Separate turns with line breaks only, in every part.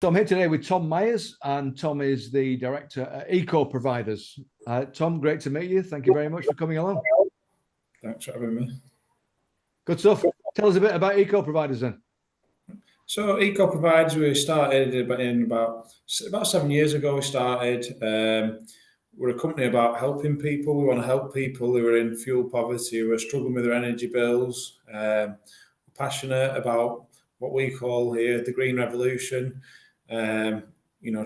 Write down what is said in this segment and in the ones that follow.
So I'm here today with Tom Myers, and Tom is the director at Eco Providers. Tom, great to meet you. Thank you very much for coming along.
Thanks for having me.
Good stuff. Tell us a bit about Eco Providers then.
So Eco Providers, we started about 7 years ago. We started. We're a company about helping people. We want to help people who are in fuel poverty, who are struggling with their energy bills. We're passionate about what we call here the green revolution.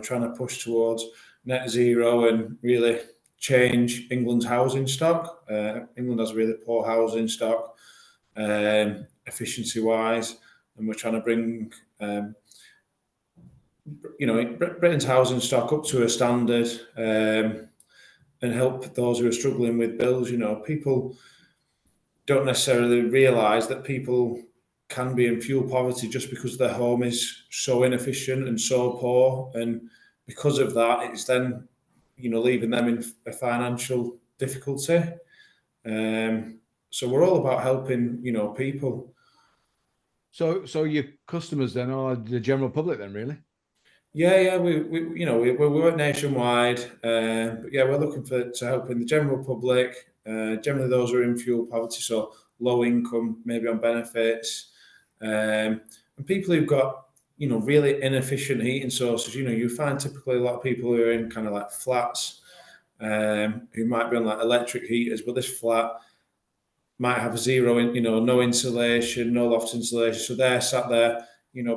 Trying to push towards net zero and really change England's housing stock. England has a really poor housing stock, efficiency-wise, and we're trying to bring Britain's housing stock up to a standard and help those who are struggling with bills. People don't necessarily realise that people can be in fuel poverty just because their home is so inefficient and so poor, and because of that, it's then leaving them in a financial difficulty. So we're all about helping people.
So your customers then are the general public then, really?
Yeah. We work nationwide, but yeah, we're looking to helping the general public, generally those who are in fuel poverty, so low income, maybe on benefits, and people who've got really inefficient heating sources. You find typically a lot of people who are in kind of like flats, who might be on like electric heaters, but this flat might have no insulation, no loft insulation, so they're sat there,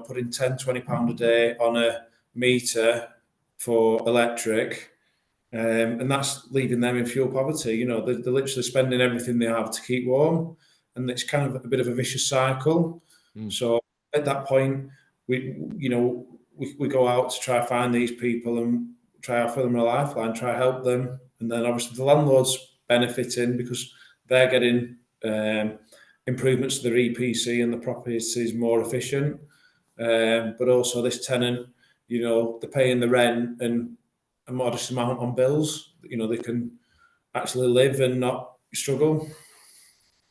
putting £10-20 a day on a meter for electric, and that's leaving them in fuel poverty. They're literally spending everything they have to keep warm, and it's kind of a bit of a vicious cycle. So at that point, we go out to try find these people and try offer them a lifeline, try help them, and then obviously the landlord's benefiting because they're getting improvements to their EPC and the property is more efficient. But also this tenant, they're paying the rent and a modest amount on bills. They can actually live and not struggle.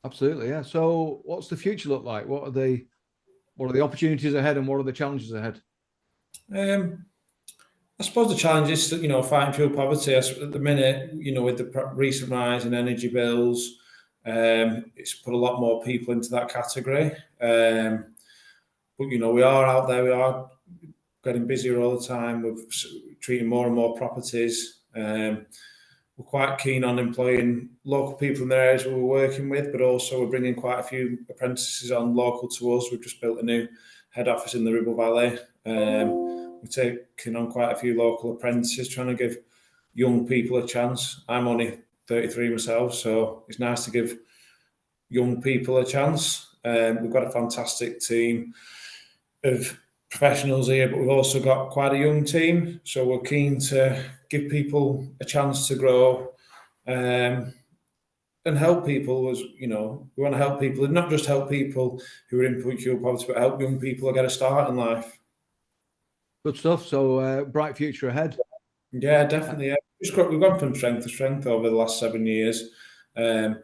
Absolutely, yeah. So what's the future look like? What are the opportunities ahead, and what are the challenges ahead?
I suppose the challenge is fighting fuel poverty. At the minute, with the recent rise in energy bills, it's put a lot more people into that category. But we are out there. We are getting busier all the time. We're treating more and more properties. We're quite keen on employing local people in the areas we're working with, but also we're bringing quite a few apprentices on local to us. We've just built a new head office in the Ribble Valley. We're taking on quite a few local apprentices, trying to give young people a chance. I'm only 33 myself, so it's nice to give young people a chance. We've got a fantastic team of professionals here, but we've also got quite a young team, so we're keen to give people a chance to grow and help people. We want to help people, and not just help people who are in fuel poverty, but help young people get a start in life.
Good stuff. So bright future ahead.
Yeah, definitely. Yeah. We've gone from strength to strength over the last 7 years. We've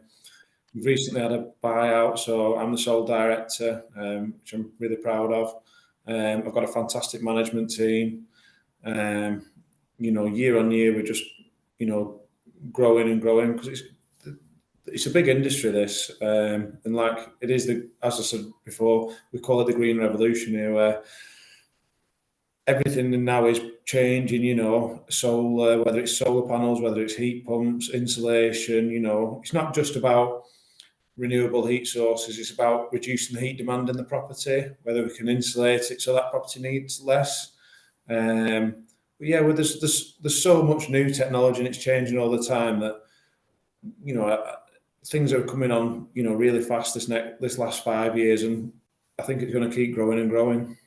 recently had a buyout, so I'm the sole director, which I'm really proud of. I've got a fantastic management team. Year on year, we're just, growing and growing, because it's a big industry, this. And like it is, as I said before, we call it the green revolution here, where everything now is changing, solar, whether it's solar panels, whether it's heat pumps, insulation, it's not just about renewable heat sources, it's about reducing the heat demand in the property, whether we can insulate it so that property needs less. But yeah, there's so much new technology and it's changing all the time that, things are coming on, really fast this last 5 years, and I think it's going to keep growing and growing.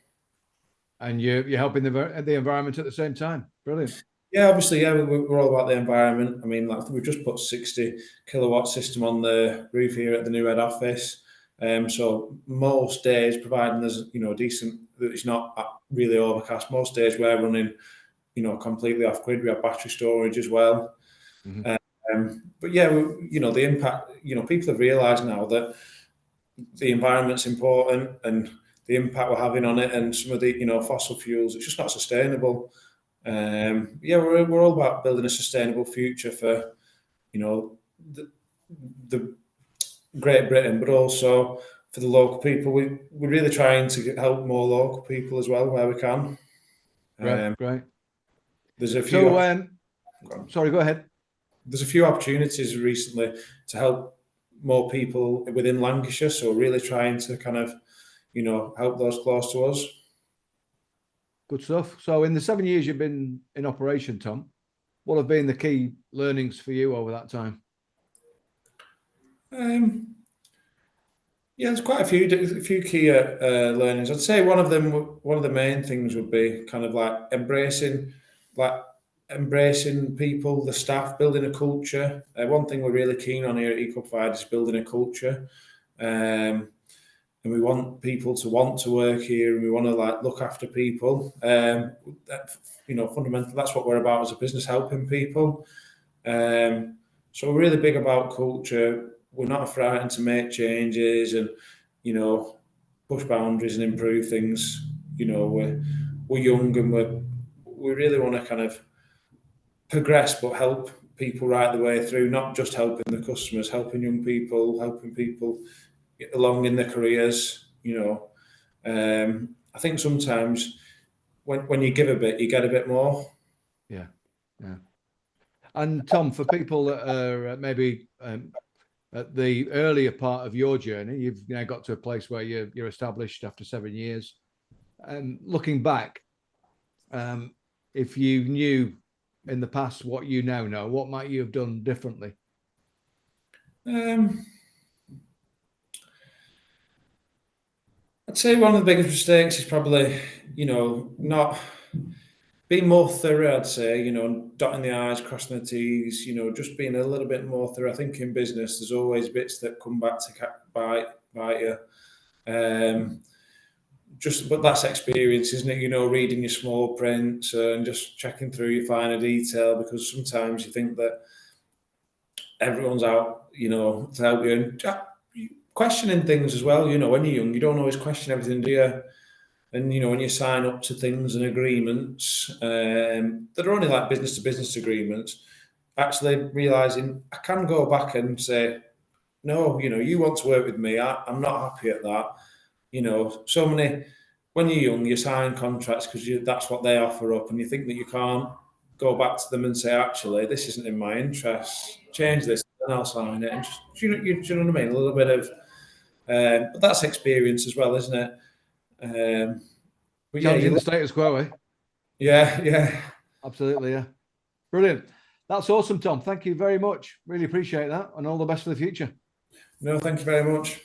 And you're helping the environment at the same time. Brilliant.
Yeah, obviously, yeah, we're all about the environment. I mean, like we've just put 60 kilowatt system on the roof here at the new head office. So most days, providing there's decent, it's not really overcast. Most days we're running, completely off grid. We have battery storage as well. Mm-hmm. But yeah, the impact. People have realised now that the environment's important, and the impact we're having on it, and some of the fossil fuels. It's just not sustainable. Yeah, we're all about building a sustainable future for the Great Britain, but also for the local people. We're really trying to help more local people as well where we can.
Great, great.
There's a few.
So, sorry, go ahead.
There's a few opportunities recently to help more people within Lancashire. So really trying to kind of, help those close to us.
Good stuff. So in the 7 years you've been in operation, Tom, what have been the key learnings for you over that time?
Yeah, there's quite a few key learnings. I'd say one of the main things would be kind of like embracing people, the staff, building a culture. One thing we're really keen on here at EcoProvide is building a culture. And we want people to want to work here, and we want to look after people. Fundamentally, that's what we're about as a business, helping people. So we're really big about culture. We're not frightened to make changes and, push boundaries and improve things. We're young, and we really want to kind of progress, but help people right the way through, not just helping the customers, helping young people, helping people get along in their careers. I think sometimes when you give a bit, you get a bit more.
Yeah, yeah. And Tom, for people that are maybe at the earlier part of your journey, you've now got to a place where you're established after 7 years. Looking back, if you knew in the past what you now know, what might you have done differently?
I'd say one of the biggest mistakes is probably, not being more thorough. I'd say, dotting the I's, crossing the T's, just being a little bit more thorough. I think in business, there's always bits that come back to bite you. But that's experience, isn't it? Reading your small print and just checking through your finer detail, because sometimes you think that everyone's out, to help you, and questioning things as well. When you're young, you don't always question everything, do you? And when you sign up to things and agreements that are only like business to business agreements, actually realizing I can go back and say, no, you want to work with me, I'm not happy at that. So many, when you're young, you sign contracts because that's what they offer up, and you think that you can't go back to them and say, actually, this isn't in my interest, change this, and I'll sign it. And just, do you know what I mean? A little bit of, but that's experience as well, isn't it? But
Challenging the status quo, eh?
Yeah.
Absolutely, yeah. Brilliant. That's awesome, Tom. Thank you very much. Really appreciate that, and all the best for the future.
No, thank you very much.